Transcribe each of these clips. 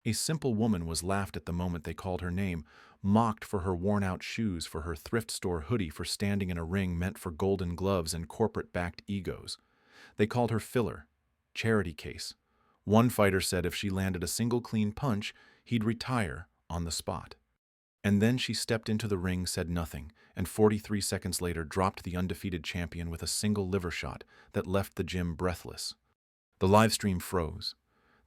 A simple woman was laughed at the moment they called her name, mocked for her worn-out shoes, for her thrift store hoodie, for standing in a ring meant for golden gloves and corporate-backed egos. They called her filler, charity case. One fighter said if she landed a single clean punch, he'd retire on the spot. And then she stepped into the ring, said nothing, and 43 seconds later dropped the undefeated champion with a single liver shot that left the gym breathless. The live stream froze.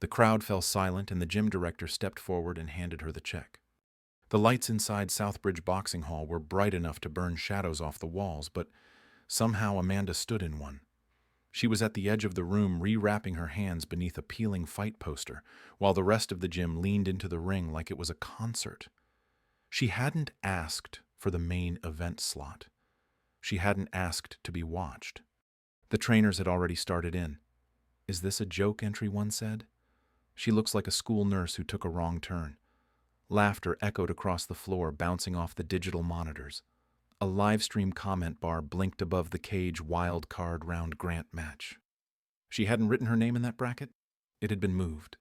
The crowd fell silent, and the gym director stepped forward and handed her the check. The lights inside Southbridge Boxing Hall were bright enough to burn shadows off the walls, but somehow Amanda stood in one. She was at the edge of the room, rewrapping her hands beneath a peeling fight poster, while the rest of the gym leaned into the ring like it was a concert. She hadn't asked for the main event slot. She hadn't asked to be watched. The trainers had already started in. "Is this a joke?" entry one said. "She looks like a school nurse who took a wrong turn." Laughter echoed across the floor, bouncing off the digital monitors. A live-stream comment bar blinked above the cage wild card round Grant match. She hadn't written her name in that bracket? It had been moved.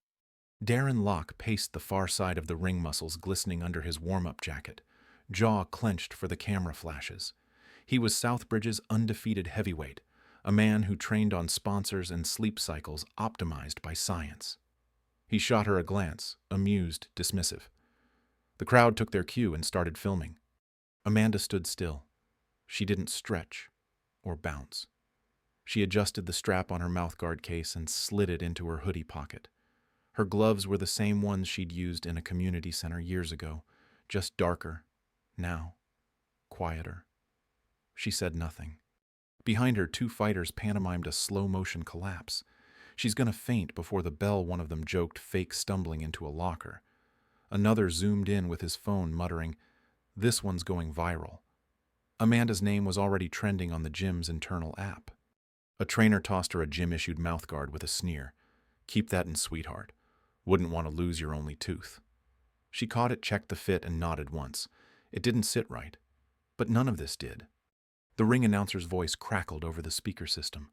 Darren Locke paced the far side of the ring, muscles glistening under his warm-up jacket, jaw clenched for the camera flashes. He was Southbridge's undefeated heavyweight, a man who trained on sponsors and sleep cycles optimized by science. He shot her a glance, amused, dismissive. The crowd took their cue and started filming. Amanda stood still. She didn't stretch or bounce. She adjusted the strap on her mouthguard case and slid it into her hoodie pocket. Her gloves were the same ones she'd used in a community center years ago, just darker, now, quieter. She said nothing. Behind her, two fighters pantomimed a slow-motion collapse. "She's gonna faint before the bell," one of them joked, fake stumbling into a locker. Another zoomed in with his phone, muttering, "This one's going viral." Amanda's name was already trending on the gym's internal app. A trainer tossed her a gym-issued mouthguard with a sneer. "Keep that in, sweetheart. Wouldn't want to lose your only tooth." She caught it, checked the fit, and nodded once. It didn't sit right, but none of this did. The ring announcer's voice crackled over the speaker system.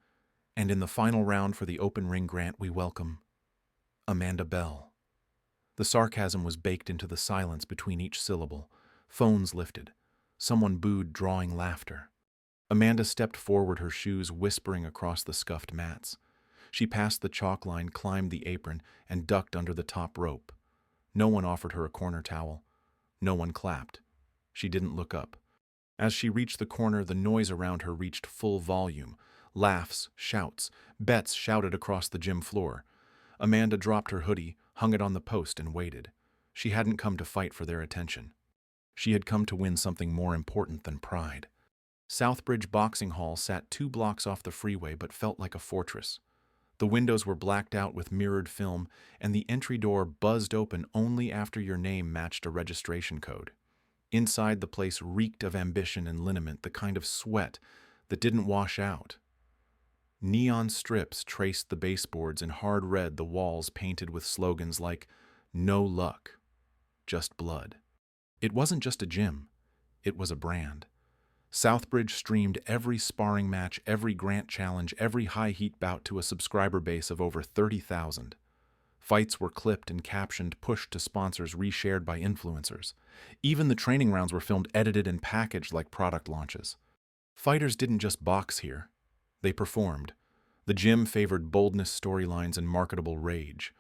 "And in the final round for the open ring, Grant, we welcome Amanda Bell." The sarcasm was baked into the silence between each syllable. Phones lifted. Someone booed, drawing laughter. Amanda stepped forward, her shoes whispering across the scuffed mats. She passed the chalk line, climbed the apron, and ducked under the top rope. No one offered her a corner towel. No one clapped. She didn't look up. As she reached the corner, the noise around her reached full volume. Laughs, shouts, bets shouted across the gym floor. Amanda dropped her hoodie, hung it on the post, and waited. She hadn't come to fight for their attention. She had come to win something more important than pride. Southbridge Boxing Hall sat 2 blocks off the freeway but felt like a fortress. The windows were blacked out with mirrored film, and the entry door buzzed open only after your name matched a registration code. Inside, the place reeked of ambition and liniment, the kind of sweat that didn't wash out. Neon strips traced the baseboards, in hard red the walls painted with slogans like, "No luck, just blood." It wasn't just a gym, it was a brand. Southbridge streamed every sparring match, every Grant challenge, every high-heat bout to a subscriber base of over 30,000. Fights were clipped and captioned, pushed to sponsors, reshared by influencers. Even the training rounds were filmed, edited, and packaged like product launches. Fighters didn't just box here. They performed. The gym favored boldness, storylines, and marketable rage.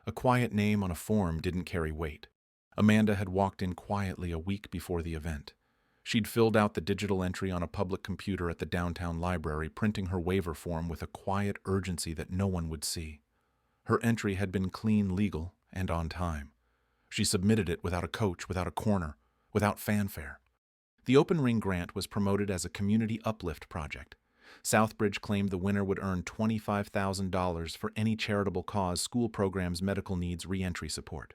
A quiet name on a form didn't carry weight. Amanda had walked in quietly a week before the event. She'd filled out the digital entry on a public computer at the downtown library, printing her waiver form with a quiet urgency that no one would see. Her entry had been clean, legal, and on time. She submitted it without a coach, without a corner, without fanfare. The Open Ring Grant was promoted as a community uplift project. Southbridge claimed the winner would earn $25,000 for any charitable cause, school programs, medical needs, re-entry support.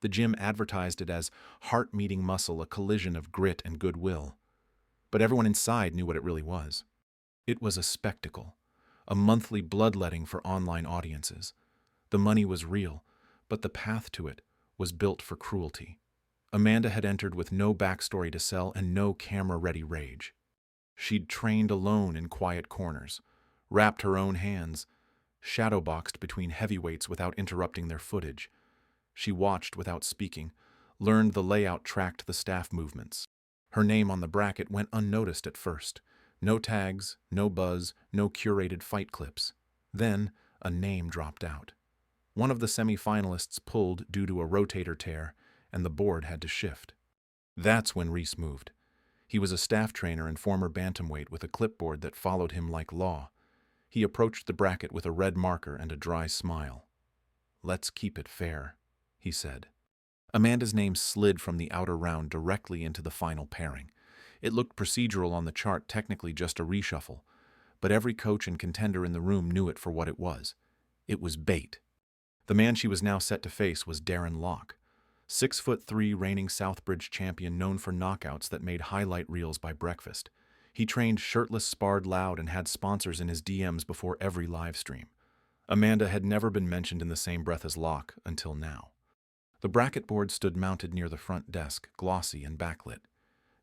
The gym advertised it as heart-meeting muscle, a collision of grit and goodwill. But everyone inside knew what it really was. It was a spectacle, a monthly bloodletting for online audiences. The money was real, but the path to it was built for cruelty. Amanda had entered with no backstory to sell and no camera-ready rage. She'd trained alone in quiet corners, wrapped her own hands, shadowboxed between heavyweights without interrupting their footage. She watched without speaking, learned the layout tracked the staff movements. Her name on the bracket went unnoticed at first. No tags, no buzz, no curated fight clips. Then, a name dropped out. One of the semi-finalists pulled due to a rotator tear, and the board had to shift. That's when Reese moved. He was a staff trainer and former bantamweight with a clipboard that followed him like law. He approached the bracket with a red marker and a dry smile. "Let's keep it fair," he said. Amanda's name slid from the outer round directly into the final pairing. It looked procedural on the chart, technically just a reshuffle, but every coach and contender in the room knew it for what it was. It was bait. The man she was now set to face was Darren Locke, 6'3" reigning Southbridge champion known for knockouts that made highlight reels by breakfast. He trained shirtless, sparred loud, and had sponsors in his DMs before every live stream. Amanda had never been mentioned in the same breath as Locke until now. The bracket board stood mounted near the front desk, glossy and backlit.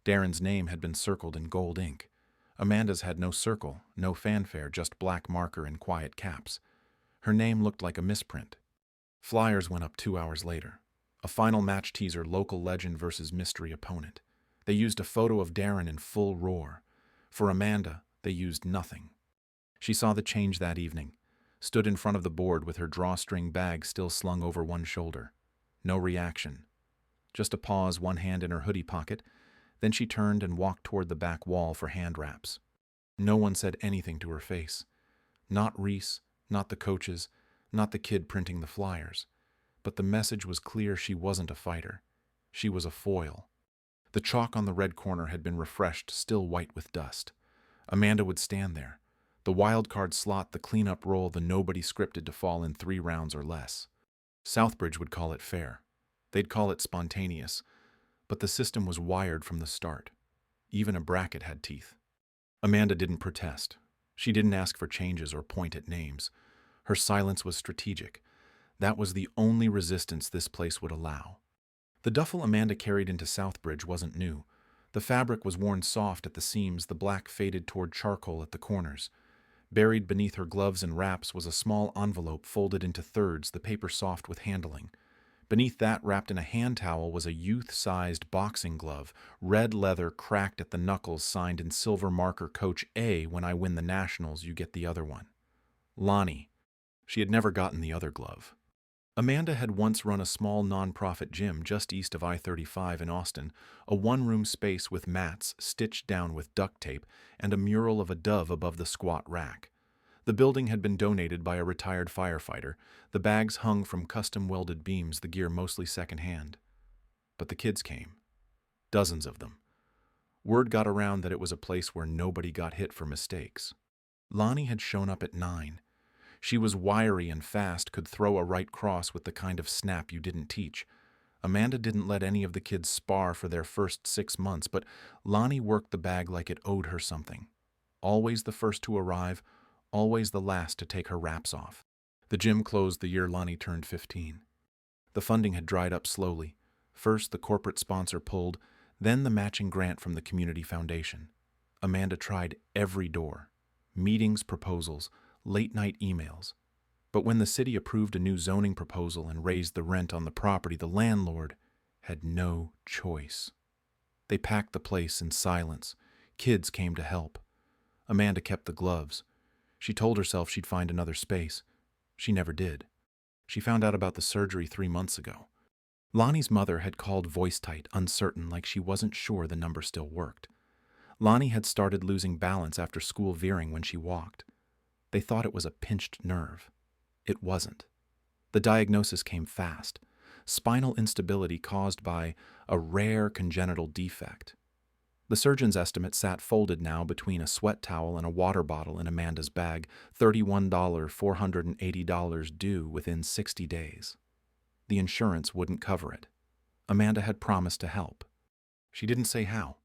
Darren's name had been circled in gold ink. Amanda's had no circle, no fanfare, just black marker in quiet caps. Her name looked like a misprint. Flyers went up 2 hours later. A final match teaser, local legend versus mystery opponent. They used a photo of Darren in full roar. For Amanda, they used nothing. She saw the change that evening, stood in front of the board with her drawstring bag still slung over one shoulder. No reaction. Just a pause, one hand in her hoodie pocket. Then she turned and walked toward the back wall for hand wraps. No one said anything to her face. Not Reese, not the coaches, not the kid printing the flyers. But the message was clear: she wasn't a fighter. She was a foil. The chalk on the red corner had been refreshed, still white with dust. Amanda would stand there. The wild card slot, the cleanup role, the nobody scripted to fall in 3 rounds or less. Southbridge would call it fair. They'd call it spontaneous. But the system was wired from the start. Even a bracket had teeth. Amanda didn't protest. She didn't ask for changes or point at names. Her silence was strategic. That was the only resistance this place would allow. The duffel Amanda carried into Southbridge wasn't new. The fabric was worn soft at the seams, the black faded toward charcoal at the corners. Buried beneath her gloves and wraps was a small envelope folded into thirds, the paper soft with handling. Beneath that, wrapped in a hand towel, was a youth-sized boxing glove, red leather, cracked at the knuckles, signed in silver marker, "Coach A, when I win the Nationals, you get the other one." Lonnie. She had never gotten the other glove. Amanda had once run a small non-profit gym just east of I-35 in Austin, a one-room space with mats stitched down with duct tape and a mural of a dove above the squat rack. The building had been donated by a retired firefighter. The bags hung from custom-welded beams, the gear mostly second-hand. But the kids came. Dozens of them. Word got around that it was a place where nobody got hit for mistakes. Lonnie had shown up at 9. She was wiry and fast, could throw a right cross with the kind of snap you didn't teach. Amanda didn't let any of the kids spar for their first 6 months, but Lonnie worked the bag like it owed her something. Always the first to arrive, always the last to take her wraps off. The gym closed the year Lonnie turned 15. The funding had dried up slowly. First the corporate sponsor pulled, then the matching grant from the community foundation. Amanda tried every door. Meetings, proposals, late-night emails. But when the city approved a new zoning proposal and raised the rent on the property, the landlord had no choice. They packed the place in silence. Kids came to help. Amanda kept the gloves. She told herself she'd find another space. She never did. She found out about the surgery 3 months ago. Lonnie's mother had called voice-tight, uncertain, like she wasn't sure the number still worked. Lonnie had started losing balance after school, veering when she walked. They thought it was a pinched nerve. It wasn't. The diagnosis came fast. Spinal instability caused by a rare congenital defect. The surgeon's estimate sat folded now between a sweat towel and a water bottle in Amanda's bag, $31, $480 due within 60 days. The insurance wouldn't cover it. Amanda had promised to help. She didn't say how.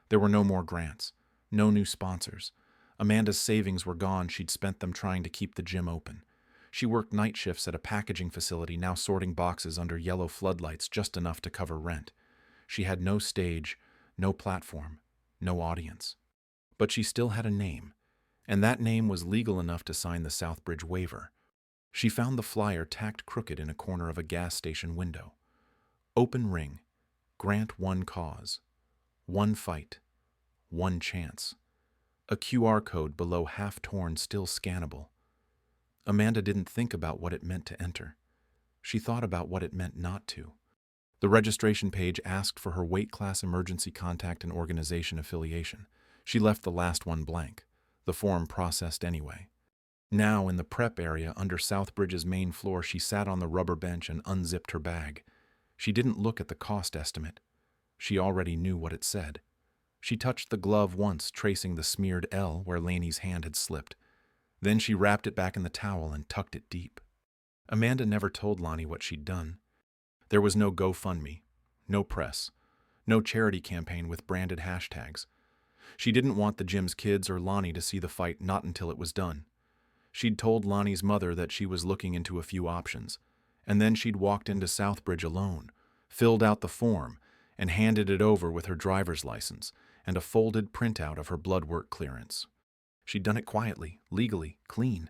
There were no more grants, no new sponsors. Amanda's savings were gone. She'd spent them trying to keep the gym open. She worked night shifts at a packaging facility, now sorting boxes under yellow floodlights, just enough to cover rent. She had no stage, no platform, no audience. But she still had a name, and that name was legal enough to sign the Southbridge waiver. She found the flyer tacked crooked in a corner of a gas station window. Open ring. Grant one cause. One fight. One chance. A QR code below half-torn, still scannable. Amanda didn't think about what it meant to enter. She thought about what it meant not to. The registration page asked for her weight class, emergency contact, and organization affiliation. She left the last one blank. The form processed anyway. Now, in the prep area under Southbridge's main floor, she sat on the rubber bench and unzipped her bag. She didn't look at the cost estimate. She already knew what it said. She touched the glove once, tracing the smeared L where Laney's hand had slipped. Then she wrapped it back in the towel and tucked it deep. Amanda never told Lonnie what she'd done. There was no GoFundMe, no press, no charity campaign with branded hashtags. She didn't want the gym's kids or Lonnie to see the fight, not until it was done. She'd told Lonnie's mother that she was looking into a few options, and then she'd walked into Southbridge alone, filled out the form, and handed it over with her driver's license and a folded printout of her blood work clearance. She'd done it quietly, legally, clean.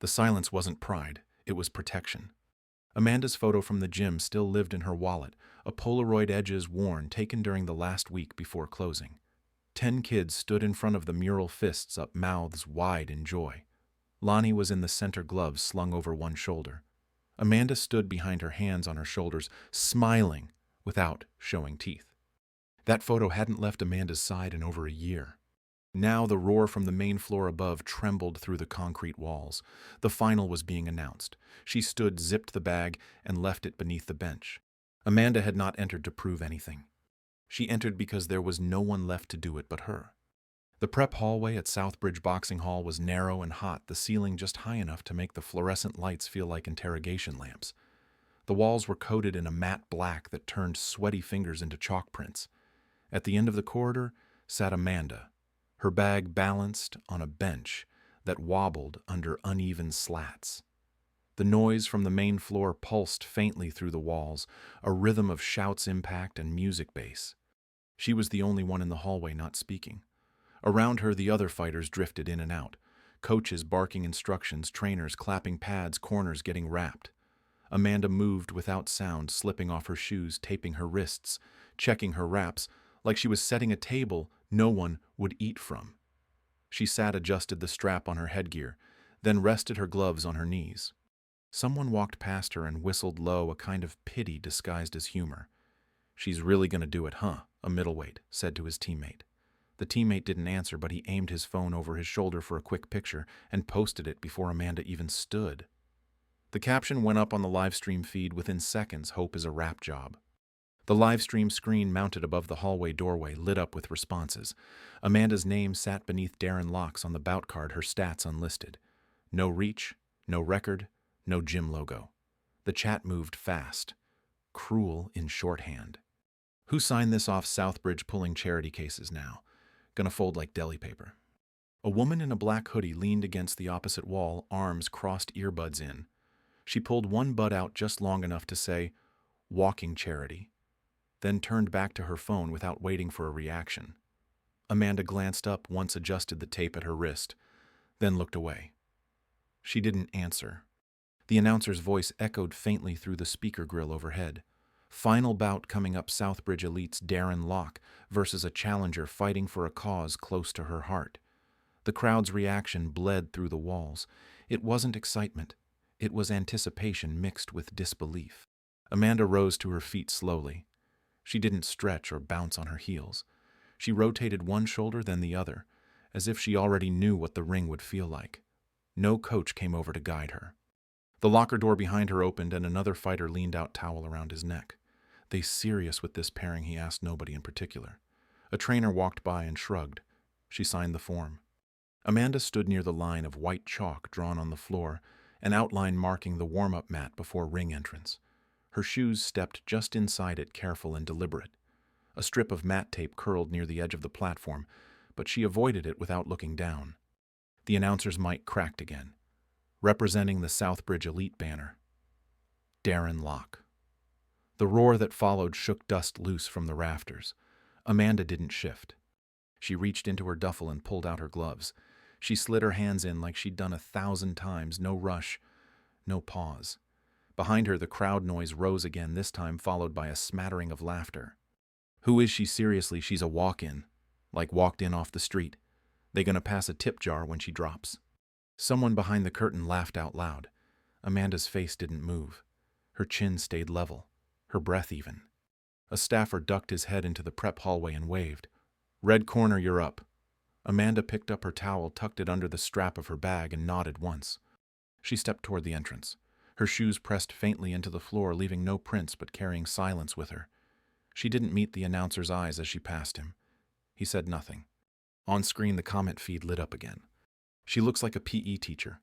The silence wasn't pride, it was protection. Amanda's photo from the gym still lived in her wallet, a Polaroid edges worn, taken during the last week before closing. 10 kids stood in front of the mural, fists up, mouths wide in joy. Lonnie was in the center, gloves slung over one shoulder. Amanda stood behind her, hands on her shoulders, smiling without showing teeth. That photo hadn't left Amanda's side in over a year. Now the roar from the main floor above trembled through the concrete walls. The final was being announced. She stood, zipped the bag, and left it beneath the bench. Amanda had not entered to prove anything. She entered because there was no one left to do it but her. The prep hallway at Southbridge Boxing Hall was narrow and hot, the ceiling just high enough to make the fluorescent lights feel like interrogation lamps. The walls were coated in a matte black that turned sweaty fingers into chalk prints. At the end of the corridor sat Amanda, her bag balanced on a bench that wobbled under uneven slats. The noise from the main floor pulsed faintly through the walls, a rhythm of shouts, impact, and music bass. She was the only one in the hallway not speaking. Around her, the other fighters drifted in and out, coaches barking instructions, trainers clapping pads, corners getting wrapped. Amanda moved without sound, slipping off her shoes, taping her wrists, checking her wraps, like she was setting a table no one would eat from. She sat, adjusted the strap on her headgear, then rested her gloves on her knees. Someone walked past her and whistled low, a kind of pity disguised as humor. "She's really gonna do it, huh?" a middleweight said to his teammate. The teammate didn't answer, but he aimed his phone over his shoulder for a quick picture and posted it before Amanda even stood. The caption went up on the live stream feed within seconds. "Hope is a wrap job." The live stream screen mounted above the hallway doorway lit up with responses. Amanda's name sat beneath Darren Locke's on the bout card, her stats unlisted. No reach, no record, no gym logo. The chat moved fast. Cruel in shorthand. "Who signed this off? Southbridge pulling charity cases now. Gonna fold like deli paper." A woman in a black hoodie leaned against the opposite wall, arms crossed, earbuds in. She pulled one bud out just long enough to say, "Walking charity," then turned back to her phone without waiting for a reaction. Amanda glanced up, once adjusted the tape at her wrist, then looked away. She didn't answer. The announcer's voice echoed faintly through the speaker grill overhead. Final bout coming up, Southbridge Elite's Darren Locke versus a challenger fighting for a cause close to her heart. The crowd's reaction bled through the walls. It wasn't excitement. It was anticipation mixed with disbelief. Amanda rose to her feet slowly. She didn't stretch or bounce on her heels. She rotated one shoulder, then the other, as if she already knew what the ring would feel like. No coach came over to guide her. The locker door behind her opened and another fighter leaned out, towel around his neck. "They serious with this pairing?" he asked nobody in particular. A trainer walked by and shrugged. She signed the form. Amanda stood near the line of white chalk drawn on the floor, an outline marking the warm-up mat before ring entrance. Her shoes stepped just inside it, careful and deliberate. A strip of mat tape curled near the edge of the platform, but she avoided it without looking down. The announcer's mic cracked again. Representing the Southbridge Elite banner, Darren Locke. The roar that followed shook dust loose from the rafters. Amanda didn't shift. She reached into her duffel and pulled out her gloves. She slid her hands in like she'd done 1,000 times, no rush, no pause. Behind her, the crowd noise rose again, this time followed by a smattering of laughter. Who is she seriously? She's a walk-in. Like walked in off the street. They gonna pass a tip jar when she drops. Someone behind the curtain laughed out loud. Amanda's face didn't move. Her chin stayed level, her breath even. A staffer ducked his head into the prep hallway and waved. "Red corner, you're up." Amanda picked up her towel, tucked it under the strap of her bag, and nodded once. She stepped toward the entrance. Her shoes pressed faintly into the floor, leaving no prints but carrying silence with her. She didn't meet the announcer's eyes as she passed him. He said nothing. On screen, the comment feed lit up again. "She looks like a PE teacher.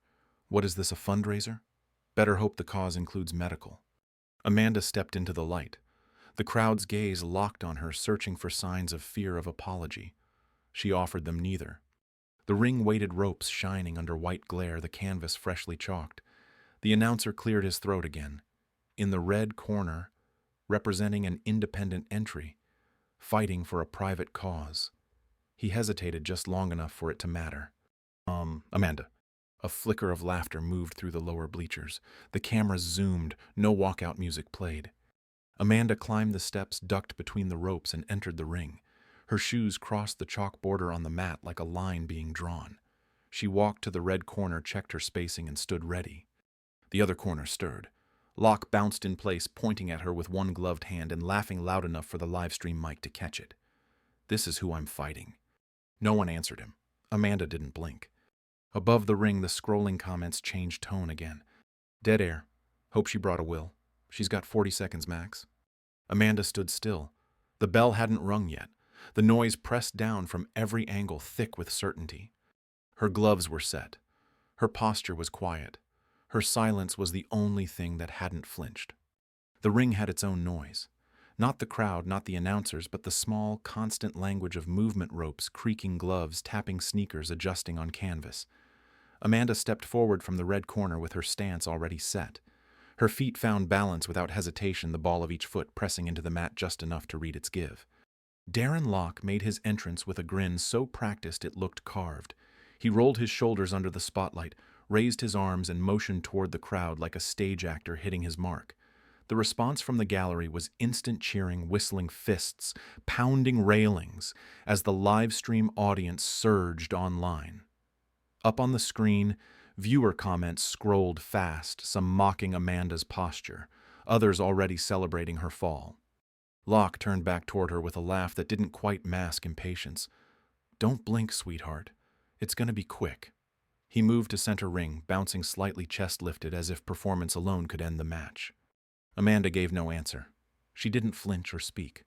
What is this, a fundraiser? Better hope the cause includes medical." Amanda stepped into the light. The crowd's gaze locked on her, searching for signs of fear of apology. She offered them neither. The ring-weighted ropes shining under white glare, the canvas freshly chalked. The announcer cleared his throat again. In the red corner, representing an independent entry, fighting for a private cause. He hesitated just long enough for it to matter. Amanda." A flicker of laughter moved through the lower bleachers. The camera zoomed, no walkout music played. Amanda climbed the steps, ducked between the ropes, and entered the ring. Her shoes crossed the chalk border on the mat like a line being drawn. She walked to the red corner, checked her spacing, and stood ready. The other corner stirred. Locke bounced in place, pointing at her with one gloved hand and laughing loud enough for the livestream mic to catch it. "This is who I'm fighting." No one answered him. Amanda didn't blink. Above the ring, the scrolling comments changed tone again. "Dead air. Hope she brought a will. She's got 40 seconds max." Amanda stood still. The bell hadn't rung yet. The noise pressed down from every angle, thick with certainty. Her gloves were set. Her posture was quiet. Her silence was the only thing that hadn't flinched. The ring had its own noise. Not the crowd, not the announcers, but the small, constant language of movement ropes, creaking gloves, tapping sneakers, adjusting on canvas. Amanda stepped forward from the red corner with her stance already set. Her feet found balance without hesitation, the ball of each foot pressing into the mat just enough to read its give. Darren Locke made his entrance with a grin so practiced it looked carved. He rolled his shoulders under the spotlight, raised his arms, and motioned toward the crowd like a stage actor hitting his mark. The response from the gallery was instant cheering, whistling fists, pounding railings, as the live stream audience surged online. Up on the screen, viewer comments scrolled fast, some mocking Amanda's posture, others already celebrating her fall. Locke turned back toward her with a laugh that didn't quite mask impatience. "Don't blink, sweetheart. It's gonna be quick." He moved to center ring, bouncing slightly chest-lifted as if performance alone could end the match. Amanda gave no answer. She didn't flinch or speak.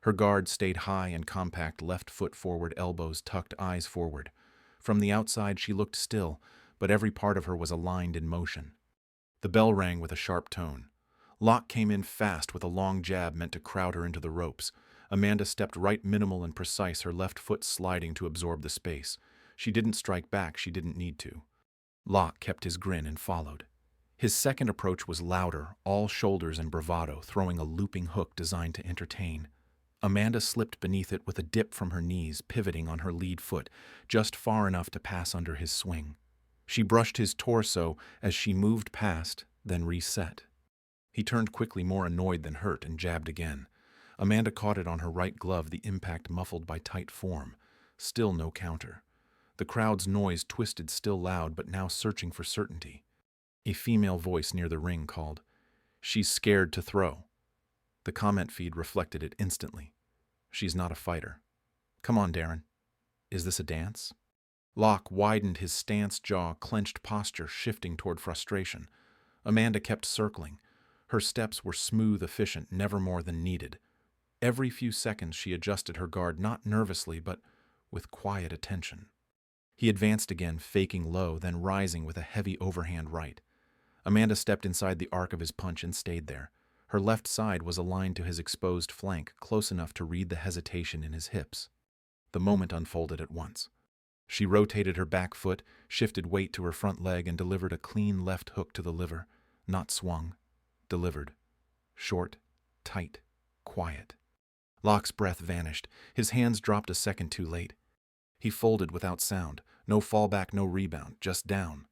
Her guard stayed high and compact, left foot forward, elbows tucked, eyes forward. From the outside, she looked still, but every part of her was aligned in motion. The bell rang with a sharp tone. Locke came in fast with a long jab meant to crowd her into the ropes. Amanda stepped right, minimal and precise, her left foot sliding to absorb the space. She didn't strike back, she didn't need to. Locke kept his grin and followed. His second approach was louder, all shoulders and bravado, throwing a looping hook designed to entertain. Amanda slipped beneath it with a dip from her knees, pivoting on her lead foot, just far enough to pass under his swing. She brushed his torso as she moved past, then reset. He turned quickly, more annoyed than hurt, and jabbed again. Amanda caught it on her right glove, the impact muffled by tight form. Still no counter. The crowd's noise twisted, still loud, but now searching for certainty. A female voice near the ring called, "She's scared to throw." The comment feed reflected it instantly. "She's not a fighter." "Come on, Darren. Is this a dance?" Locke widened his stance, jaw, clenched posture, shifting toward frustration. Amanda kept circling. Her steps were smooth, efficient, never more than needed. Every few seconds she adjusted her guard, not nervously, but with quiet attention. He advanced again, faking low, then rising with a heavy overhand right. Amanda stepped inside the arc of his punch and stayed there. Her left side was aligned to his exposed flank, close enough to read the hesitation in his hips. The moment unfolded at once. She rotated her back foot, shifted weight to her front leg, and delivered a clean left hook to the liver. Not swung. Delivered. Short, tight, quiet. Locke's breath vanished. His hands dropped a second too late. He folded without sound. No fallback, no rebound, just down.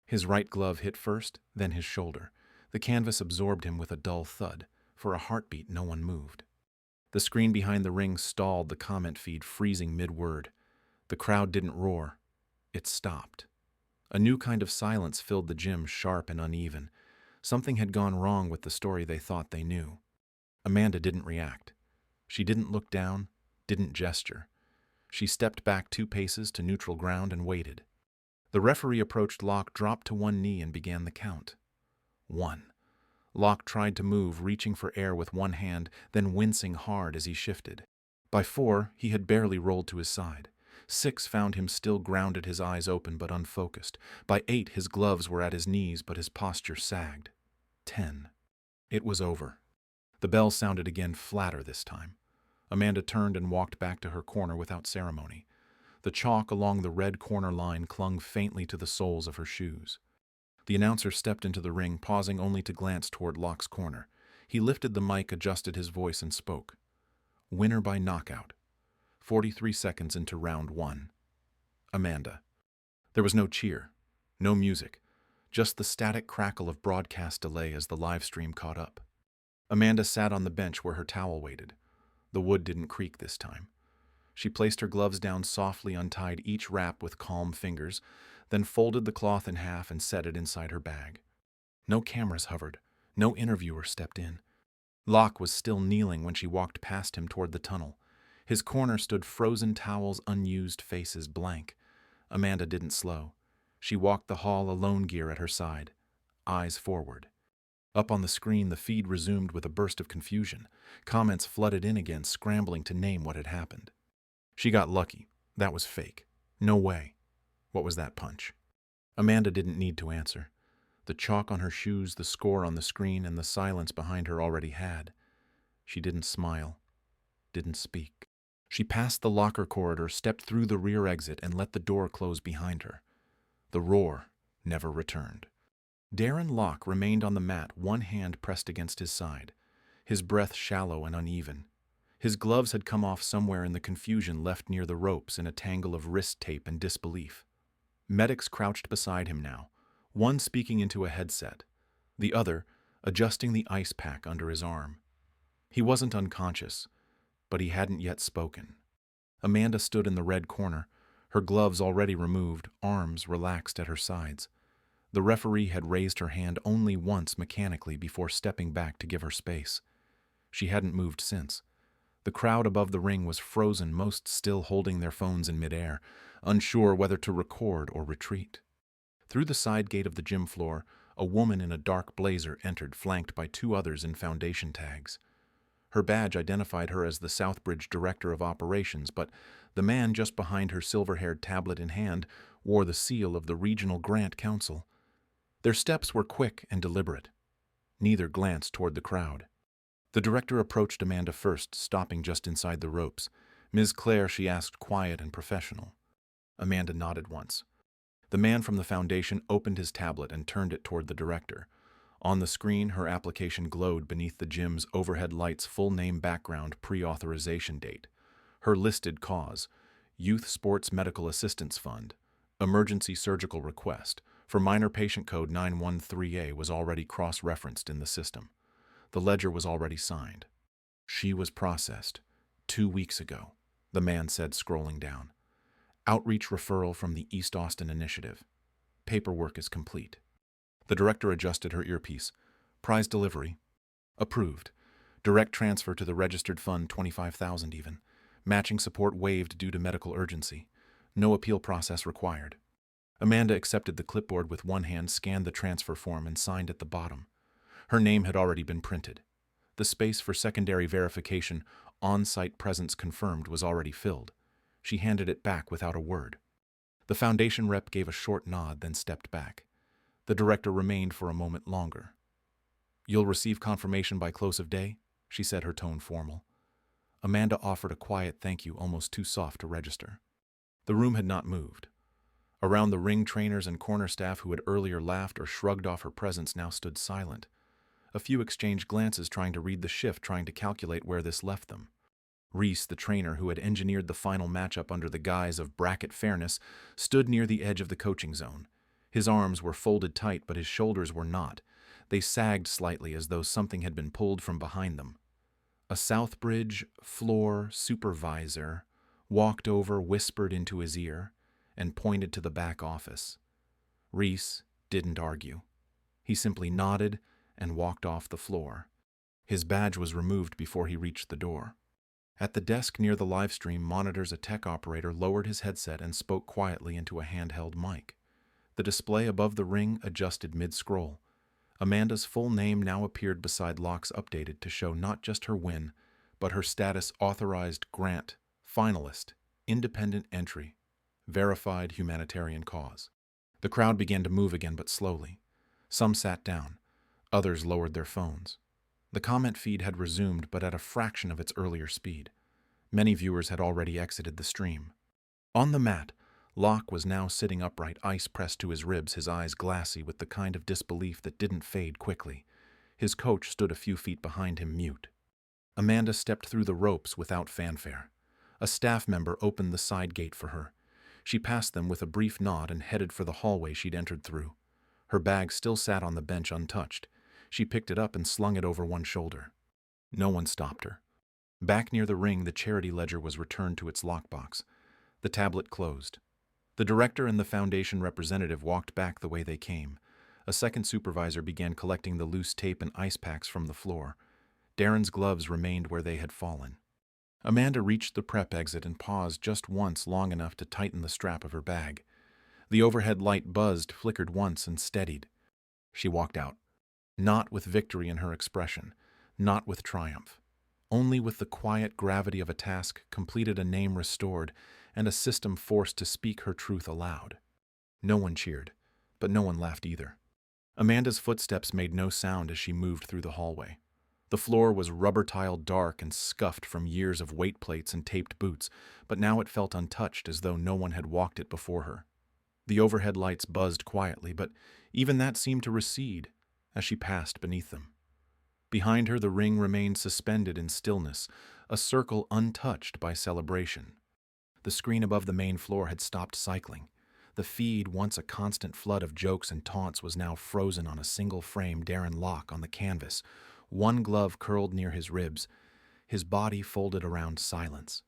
His right glove hit first, then his shoulder. The canvas absorbed him with a dull thud. For a heartbeat, no one moved. The screen behind the ring stalled, the comment feed freezing mid-word. The crowd didn't roar. It stopped. A new kind of silence filled the gym, sharp and uneven. Something had gone wrong with the story they thought they knew. Amanda didn't react. She didn't look down, didn't gesture. She stepped back 2 paces to neutral ground and waited. The referee approached Locke, dropped to one knee, and began the count. 1. Locke tried to move, reaching for air with one hand, then wincing hard as he shifted. By 4, he had barely rolled to his side. 6 found him still grounded, his eyes open but unfocused. By 8, his gloves were at his knees, but his posture sagged. 10. It was over. The bell sounded again, flatter this time. Amanda turned and walked back to her corner without ceremony. The chalk along the red corner line clung faintly to the soles of her shoes. The announcer stepped into the ring, pausing only to glance toward Locke's corner. He lifted the mic, adjusted his voice, and spoke. Winner by knockout. 43 seconds into round 1. Amanda. There was no cheer, no music, just the static crackle of broadcast delay as the live stream caught up. Amanda sat on the bench where her towel waited. The wood didn't creak this time. She placed her gloves down softly, untied each wrap with calm fingers, then folded the cloth in half and set it inside her bag. No cameras hovered. No interviewer stepped in. Locke was still kneeling when she walked past him toward the tunnel. His corner stood frozen towels, unused faces blank. Amanda didn't slow. She walked the hall, alone gear at her side, eyes forward. Up on the screen, the feed resumed with a burst of confusion. Comments flooded in again, scrambling to name what had happened. She got lucky. That was fake. No way. What was that punch? Amanda didn't need to answer. The chalk on her shoes, the score on the screen, and the silence behind her already had. She didn't smile, didn't speak. She passed the locker corridor, stepped through the rear exit, and let the door close behind her. The roar never returned. Darren Locke remained on the mat, one hand pressed against his side, his breath shallow and uneven. His gloves had come off somewhere in the confusion, left near the ropes in a tangle of wrist tape and disbelief. Medics crouched beside him now, one speaking into a headset, the other adjusting the ice pack under his arm. He wasn't unconscious, but he hadn't yet spoken. Amanda stood in the red corner, her gloves already removed, arms relaxed at her sides. The referee had raised her hand only once mechanically before stepping back to give her space. She hadn't moved since. The crowd above the ring was frozen, most still holding their phones in midair, unsure whether to record or retreat. Through the side gate of the gym floor, a woman in a dark blazer entered, flanked by 2 others in foundation tags. Her badge identified her as the Southbridge Director of Operations, but the man just behind her, silver-haired, tablet in hand, wore the seal of the Regional Grant Council. Their steps were quick and deliberate. Neither glanced toward the crowd. The director approached Amanda first, stopping just inside the ropes. "Ms. Clare," she asked, quiet and professional. Amanda nodded once. The man from the foundation opened his tablet and turned it toward the director. On the screen, her application glowed beneath the gym's overhead lights, full name, background, pre-authorization date. Her listed cause: Youth Sports Medical Assistance Fund. Emergency surgical request for minor patient code 913A was already cross-referenced in the system. The ledger was already signed. She was processed 2 weeks ago, the man said, scrolling down. Outreach referral from the East Austin Initiative. Paperwork is complete. The director adjusted her earpiece. Prize delivery. Approved. Direct transfer to the registered fund, $25,000 even. Matching support waived due to medical urgency. No appeal process required. Amanda accepted the clipboard with one hand, scanned the transfer form, and signed at the bottom. Her name had already been printed. The space for secondary verification, on-site presence confirmed, was already filled. She handed it back without a word. The foundation rep gave a short nod, then stepped back. The director remained for a moment longer. "You'll receive confirmation by close of day," she said, her tone formal. Amanda offered a quiet thank you, almost too soft to register. The room had not moved. Around the ring, trainers and corner staff who had earlier laughed or shrugged off her presence now stood silent. A few exchanged glances, trying to read the shift, trying to calculate where this left them. Reese, the trainer who had engineered the final matchup under the guise of bracket fairness, stood near the edge of the coaching zone. His arms were folded tight, but his shoulders were not. They sagged slightly as though something had been pulled from behind them. A Southbridge floor supervisor walked over, whispered into his ear, and pointed to the back office. Reese didn't argue. He simply nodded and walked off the floor. His badge was removed before he reached the door. At the desk near the livestream monitors, a tech operator lowered his headset and spoke quietly into a handheld mic. The display above the ring adjusted mid-scroll. Amanda's full name now appeared beside Locke's, updated to show not just her win, but her status: authorized grant, finalist, independent entry, verified humanitarian cause. The crowd began to move again, but slowly. Some sat down. Others lowered their phones. The comment feed had resumed, but at a fraction of its earlier speed. Many viewers had already exited the stream. On the mat, Locke was now sitting upright, ice pressed to his ribs, his eyes glassy with the kind of disbelief that didn't fade quickly. His coach stood a few feet behind him, mute. Amanda stepped through the ropes without fanfare. A staff member opened the side gate for her. She passed them with a brief nod and headed for the hallway she'd entered through. Her bag still sat on the bench untouched. She picked it up and slung it over one shoulder. No one stopped her. Back near the ring, the charity ledger was returned to its lockbox. The tablet closed. The director and the foundation representative walked back the way they came. A second supervisor began collecting the loose tape and ice packs from the floor. Darren's gloves remained where they had fallen. Amanda reached the prep exit and paused just once, long enough to tighten the strap of her bag. The overhead light buzzed, flickered once, and steadied. She walked out. Not with victory in her expression, not with triumph. Only with the quiet gravity of a task completed, a name restored, and a system forced to speak her truth aloud. No one cheered, but no one laughed either. Amanda's footsteps made no sound as she moved through the hallway. The floor was rubber-tiled, dark and scuffed from years of weight plates and taped boots, but now it felt untouched, as though no one had walked it before her. The overhead lights buzzed quietly, but even that seemed to recede as she passed beneath them. Behind her, the ring remained suspended in stillness, a circle untouched by celebration. The screen above the main floor had stopped cycling. The feed, once a constant flood of jokes and taunts, was now frozen on a single frame: Darren Locke on the canvas, one glove curled near his ribs, his body folded around silence.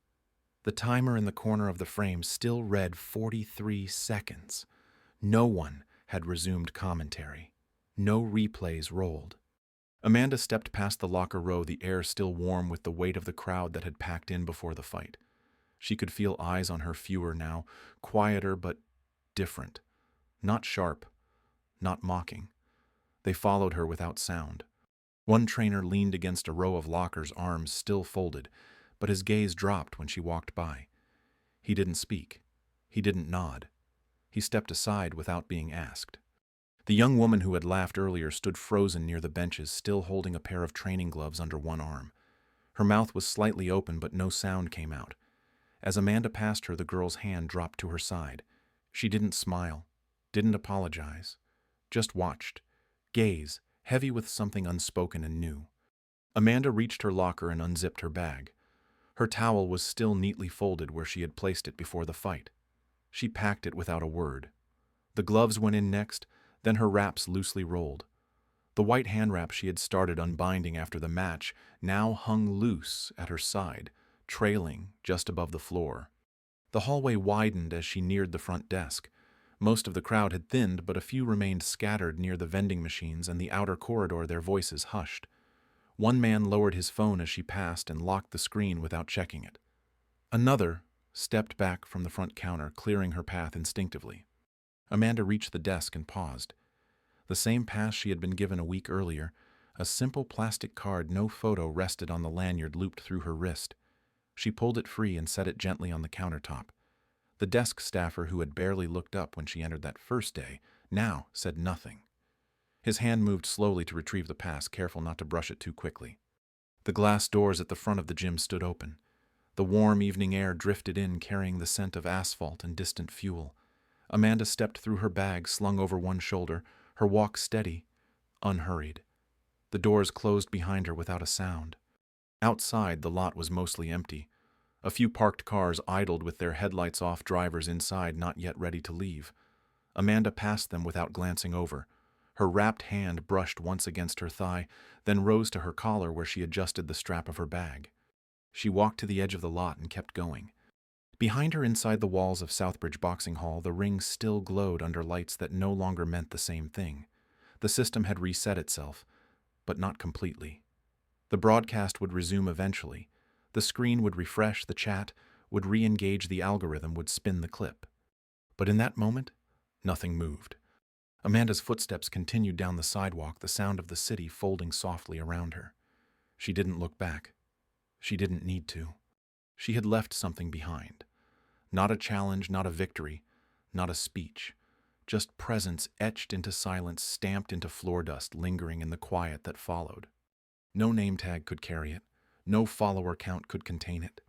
The timer in the corner of the frame still read 43 seconds. No one had resumed commentary. No replays rolled. Amanda stepped past the locker row, the air still warm with the weight of the crowd that had packed in before the fight. She could feel eyes on her, fewer now, quieter but different. Not sharp, not mocking. They followed her without sound. One trainer leaned against a row of lockers, arms still folded, but his gaze dropped when she walked by. He didn't speak. He didn't nod. He stepped aside without being asked. The young woman who had laughed earlier stood frozen near the benches, still holding a pair of training gloves under one arm. Her mouth was slightly open, but no sound came out. As Amanda passed her, the girl's hand dropped to her side. She didn't smile, didn't apologize, just watched, gaze heavy with something unspoken and new. Amanda reached her locker and unzipped her bag. Her towel was still neatly folded where she had placed it before the fight. She packed it without a word. The gloves went in next, then her wraps loosely rolled. The white hand wrap she had started unbinding after the match now hung loose at her side, trailing just above the floor. The hallway widened as she neared the front desk. Most of the crowd had thinned, but a few remained scattered near the vending machines and the outer corridor, their voices hushed. One man lowered his phone as she passed and locked the screen without checking it. Another stepped back from the front counter, clearing her path instinctively. Amanda reached the desk and paused. The same pass she had been given a week earlier, a simple plastic card, no photo, rested on the lanyard looped through her wrist. She pulled it free and set it gently on the countertop. The desk staffer, who had barely looked up when she entered that first day, now said nothing. His hand moved slowly to retrieve the pass, careful not to brush it too quickly. The glass doors at the front of the gym stood open. The warm evening air drifted in, carrying the scent of asphalt and distant fuel. Amanda stepped through her bag, slung over one shoulder, her walk steady, unhurried. The doors closed behind her without a sound. Outside, the lot was mostly empty. A few parked cars idled with their headlights off, drivers inside not yet ready to leave. Amanda passed them without glancing over. Her wrapped hand brushed once against her thigh, then rose to her collar where she adjusted the strap of her bag. She walked to the edge of the lot and kept going. Behind her, inside the walls of Southbridge Boxing Hall, the ring still glowed under lights that no longer meant the same thing. The system had reset itself, but not completely. The broadcast would resume eventually. The screen would refresh, the chat would re-engage, the algorithm would spin the clip. But in that moment, nothing moved. Amanda's footsteps continued down the sidewalk, the sound of the city folding softly around her. She didn't look back. She didn't need to. She had left something behind. Not a challenge, not a victory, not a speech. Just presence etched into silence, stamped into floor dust, lingering in the quiet that followed. No name tag could carry it. No follower count could contain it.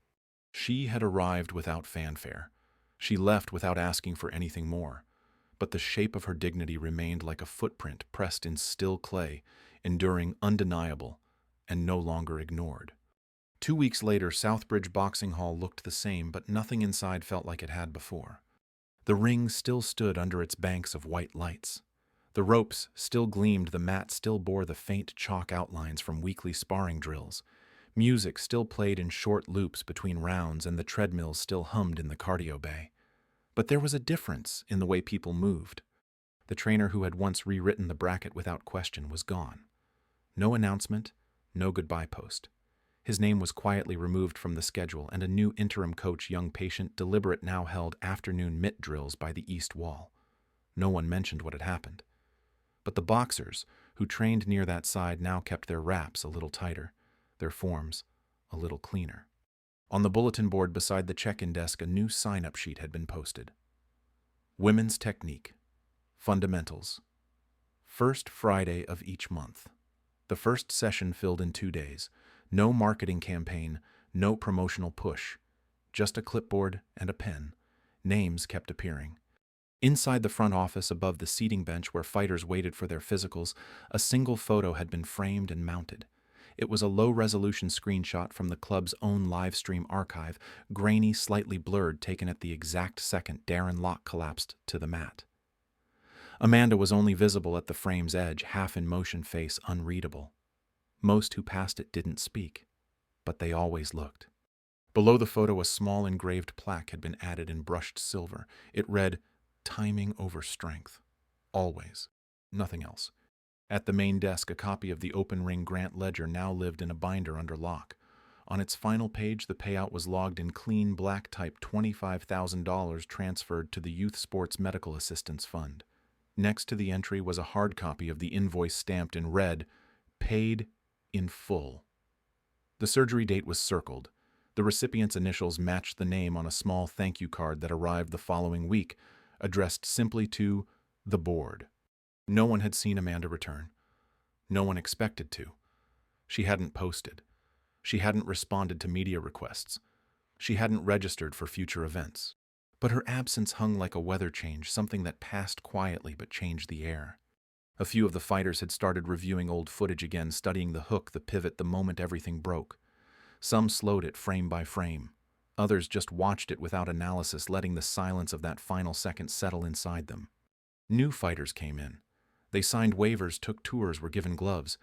She had arrived without fanfare. She left without asking for anything more. But the shape of her dignity remained like a footprint pressed in still clay, enduring, undeniable, and no longer ignored. 2 weeks later, Southbridge Boxing Hall looked the same, but nothing inside felt like it had before. The ring still stood under its banks of white lights. The ropes still gleamed, the mat still bore the faint chalk outlines from weekly sparring drills. Music still played in short loops between rounds, and the treadmills still hummed in the cardio bay. But there was a difference in the way people moved. The trainer who had once rewritten the bracket without question was gone. No announcement, no goodbye post. His name was quietly removed from the schedule, and a new interim coach, young patient, deliberate, now held afternoon mitt drills by the east wall. No one mentioned what had happened. But the boxers, who trained near that side, now kept their wraps a little tighter, their forms a little cleaner. On the bulletin board beside the check-in desk, a new sign-up sheet had been posted. Women's Technique. Fundamentals. First Friday of each month. The first session filled in 2 days. No marketing campaign, no promotional push. Just a clipboard and a pen. Names kept appearing. Inside the front office, above the seating bench where fighters waited for their physicals, a single photo had been framed and mounted. It was a low-resolution screenshot from the club's own live stream archive, grainy, slightly blurred, taken at the exact second Darren Locke collapsed to the mat. Amanda was only visible at the frame's edge, half in motion, face unreadable. Most who passed it didn't speak, but they always looked. Below the photo, a small engraved plaque had been added in brushed silver. It read, "Timing over strength. Always. Nothing else." At the main desk, a copy of the open ring grant ledger now lived in a binder under lock. On its final page, the payout was logged in clean black type, $25,000 transferred to the Youth Sports Medical Assistance Fund. Next to the entry was a hard copy of the invoice stamped in red, "Paid in full." The surgery date was circled. The recipient's initials matched the name on a small thank you card that arrived the following week, addressed simply to the board. No one had seen Amanda return. No one expected to. She hadn't posted. She hadn't responded to media requests. She hadn't registered for future events. But her absence hung like a weather change, something that passed quietly but changed the air. A few of the fighters had started reviewing old footage again, studying the hook, the pivot, the moment everything broke. Some slowed it frame by frame. Others just watched it without analysis, letting the silence of that final second settle inside them. New fighters came in. They signed waivers, took tours, were given gloves.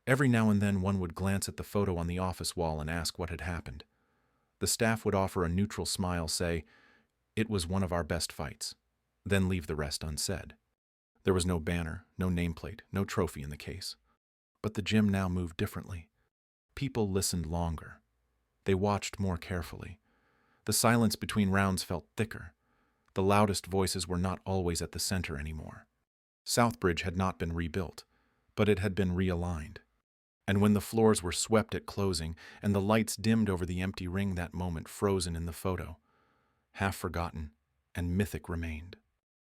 Every now and then one would glance at the photo on the office wall and ask what had happened. The staff would offer a neutral smile, say, "It was one of our best fights," then leave the rest unsaid. There was no banner, no nameplate, no trophy in the case. But the gym now moved differently. People listened longer. They watched more carefully. The silence between rounds felt thicker. The loudest voices were not always at the center anymore. Southbridge had not been rebuilt, but it had been realigned. And when the floors were swept at closing and the lights dimmed over the empty ring, that moment frozen in the photo, half forgotten and mythic, remained.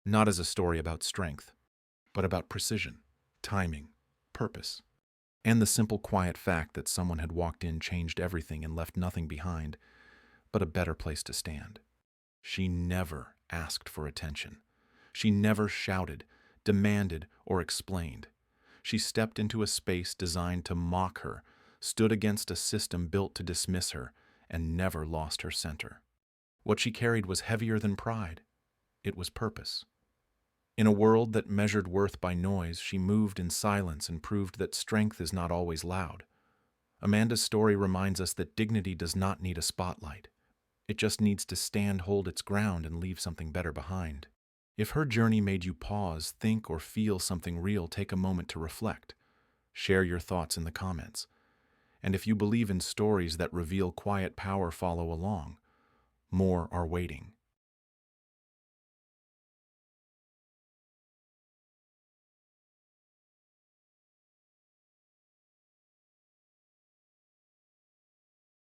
Not as a story about strength, but about precision, timing, purpose, and the simple, quiet fact that someone had walked in, changed everything, and left nothing behind but a better place to stand. She never asked for attention. She never shouted, demanded, or explained. She stepped into a space designed to mock her, stood against a system built to dismiss her, and never lost her center. What she carried was heavier than pride. It was purpose. In a world that measured worth by noise, she moved in silence and proved that strength is not always loud. Amanda's story reminds us that dignity does not need a spotlight. It just needs to hold its ground and leave something better behind. If her journey made you pause, think, or feel something real, take a moment to reflect. Share your thoughts in the comments. And if you believe in stories that reveal quiet power, follow along. More are waiting.